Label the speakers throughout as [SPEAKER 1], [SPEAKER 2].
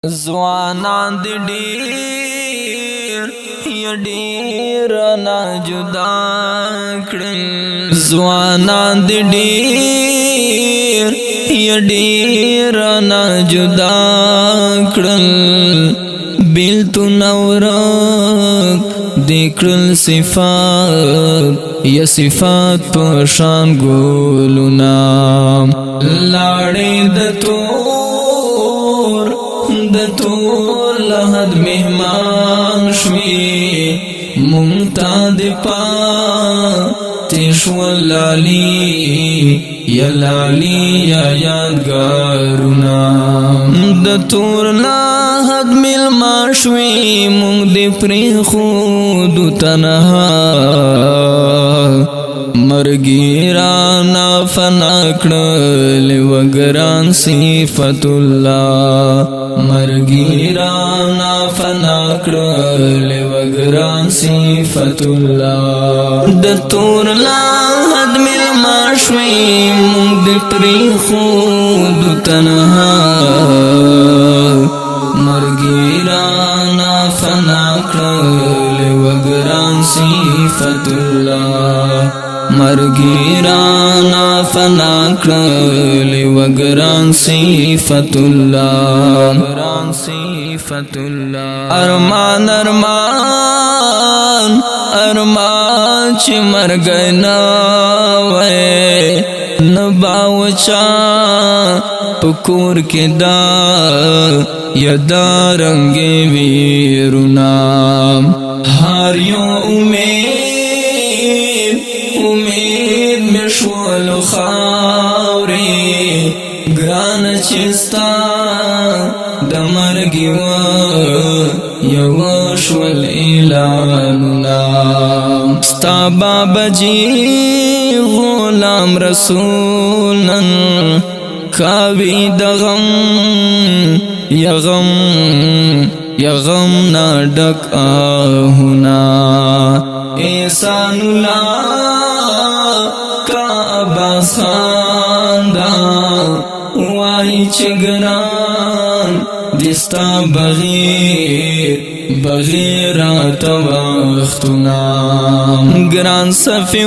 [SPEAKER 1] ځوانان دې ډېر یا ډېر نه جدا کړل ځوانان دې ډېر یا ډېر نه جدا کړل بیلتون ورک دې کړل صفات یا صفات په شان ګلونه لاړې د تور لحد مهمان شوي مونتا دې پاتې شول لالي یا یادګارونه د تور لحد مهمان شوي مونږ دې پرېښودو تنها مرګي رانا فنا کړل وګران صفت الله مرګي رانا فنا کړل وګران صفت الله د تور لحد ملما شوي مونږ دې پرېښودو تنها مرګي رانا فنا کړل وګران صفت الله مرګي رانا فنا کړل وګران صفت الله ارمان چې مرګ نه وای نباوچا پکور کې دا یدا رنگ ویرونا هر یو امید مشول خاوري ګران چستا د مرګي و یو شول اعلاننا ستا بابا جی غلام رسولن کاوی د غم یا غم نا ډک آهنا احسان الله کا عباس خان دا وای چګران دستا بغیر تا وختنا ګران صفی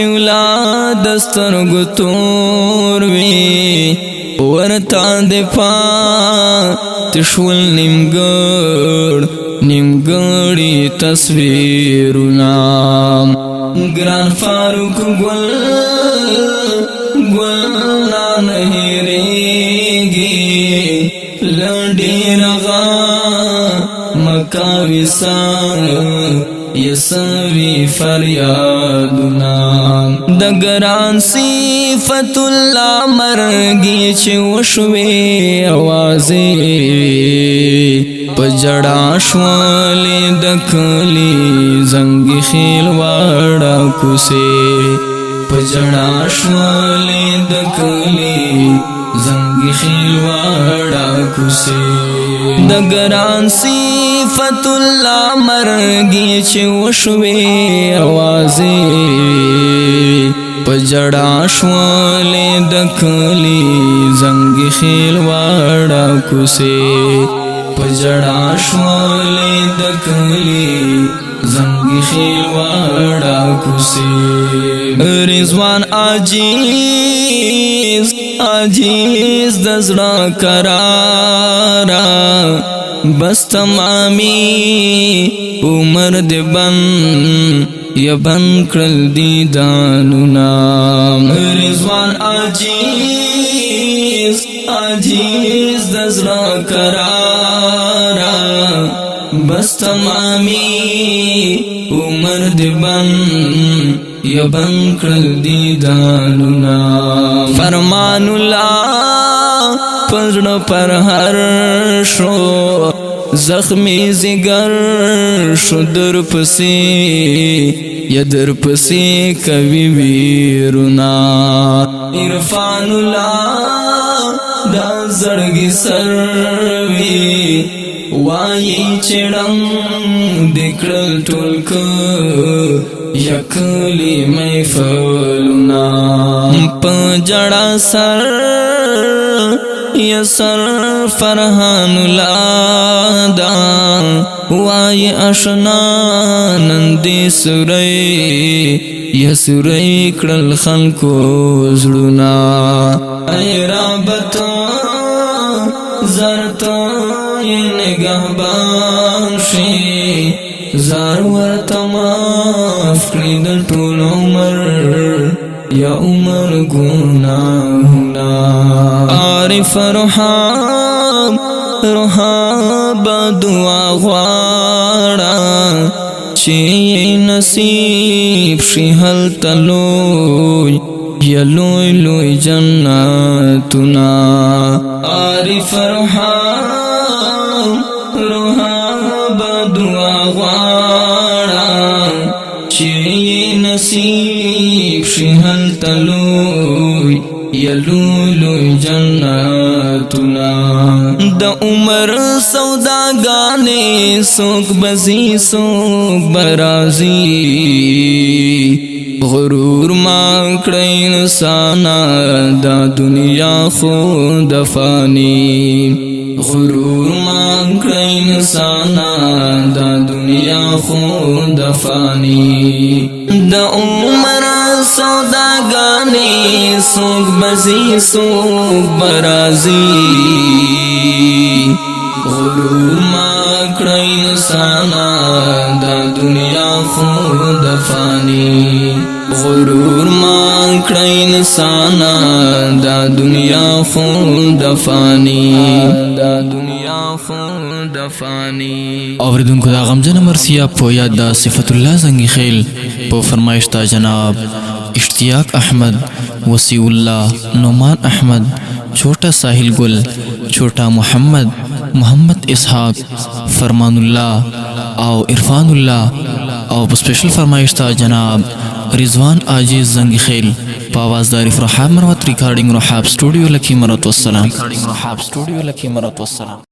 [SPEAKER 1] الله دستر ګتور وی ورتا د تشول نیمګړی تصویرونه ګران فاروق ګل نه هېرېږي لنډې رغا مکاویسا یسوي فریادونه د ګران صفت الله مرګي چې وشوي اوازې پجړا شولې د کلی زنګ خیل واړه کوسه پجړا شولې د کلی زنګ خیل واړه کوسه د ګران صفت الله مرګي چې وشوي اوازې پجړا شولې د کلی زنګ خیل واړه کوسه پجړا شولې د کلی زنګ خیل واړه کوسه رضوان عاجز د زړه قرارا بس تمامي عمر دې بن کړل دي دانونا رضوان عاجز د زړه قرارا بس تمامي عمر دې بن کړل دي دانونا فرمان الله پزړه پر هر شو زخمی زگر شو در پسې کوي ویرونا عرفان الله دا زړګي سروي وایي چړم دکړل ټولک یکلی محفلنا په جړا سر یسر فرحان لادا وای اشنا نندې سورې یسورې کړل خلکو زړونه ای رابط زرتا نگهبان شي زار ورته معاف کړي د ټول عمر یا عمر ګناهونه عارف رحاب دعا غواړه چې نصیب شي هلته لوی یا لوی لوی جنتونه عارف رحاب دعا غواړه چې نصیب شي هلته لوی یا لوی لوی جنتونه د عمر سوداګانې څوک بزي څوک برازي غرور ما کړی انسانا دا دنیا خود فانی غرور ما کړی انسانا دا دنیا خود فانی د عمر سوداګانې څوک بزي څوک برازي غرور ما کړی انسانا دا دنیا خود فانی غرور ما کړی انسانا دا دنیا خود فانی دا دنیا خود فانی
[SPEAKER 2] اوریدونکو دا غمجن مرثیه په یاد د صفت الله زنګي خیل په فرمایش تا جناب اشتیاق احمد وسیع الله نعمان احمد چھوٹا ساحل گل چھوٹا محمد محمد اسحاق فرمان الله او عرفان الله او سپیشل فرمایش تا جناب رضوان عاجز زنگی خیل په आवाज دار رحاب مروت ریکارډینګ رحاب سټوډیو لکی مرت والسلام